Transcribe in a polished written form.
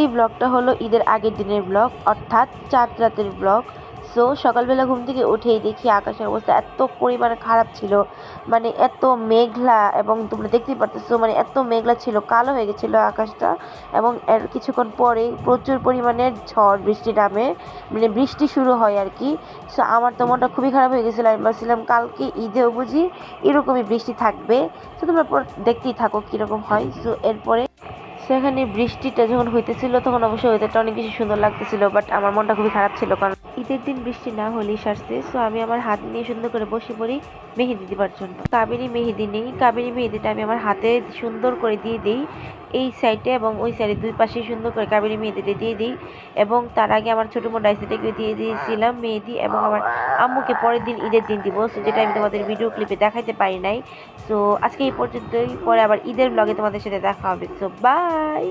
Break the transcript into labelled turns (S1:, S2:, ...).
S1: এই ব্লগটা হলো ঈদের আগের দিনের ব্লগ, অর্থাৎ চাঁদ রাতের ব্লগ। সো সকালবেলা ঘুম থেকে উঠেই দেখি আকাশের অবস্থা এত পরিমাণে খারাপ ছিল, মানে এত মেঘলা, এবং তোমরা দেখতেই পারতেছো মানে এত মেঘলা ছিল, কালো হয়ে গেছিলো আকাশটা। এবং এর কিছুক্ষণ পরে প্রচুর পরিমাণে ঝড় বৃষ্টি নামে, মানে বৃষ্টি শুরু হয় আর কি। সো আমার তো মনটা খুবই খারাপ হয়ে গেছিলো, আমি ভাবছিলাম কালকে ঈদেও বুঝি এরকমই বৃষ্টি থাকবে। তো তোমরা দেখতেই থাকো কীরকম হয়। সো এরপরে সেখানে বৃষ্টিটা যখন হইতেছিল তখন অবশ্যই ওয়েদারটা অনেক বেশি সুন্দর লাগতেছিল, বাট আমার মনটা খুবই খারাপ ছিল, কারণ ঈদের দিন বৃষ্টি না হলেই সারছে। সো আমি আমার হাত নিয়ে সুন্দর করে বসে পড়ি মেহেদি দিবার জন্য। কাবেরি মেহেদি নেই, কাবেরি মেহেদিটা আমি আমার হাতে সুন্দর করে দিয়ে দিই, এই সাইডে এবং ওই সাইডে দুই পাশে সুন্দর করে কাবেরি মেহেদিটা দিয়ে দিই। এবং তার আগে আমার ছোটো বোন রাইসিটাকে দিয়ে দিয়েছিলাম মেহেদি, এবং আমার আম্মুকে পরের দিন ঈদের দিন দিব, সো যেটা আমি তোমাদের ভিডিও ক্লিপে দেখাইতে পারি নাই। সো আজকে এই পর্যন্তই, পরে আবার ঈদের ব্লগে তোমাদের সাথে দেখা হবে। So by.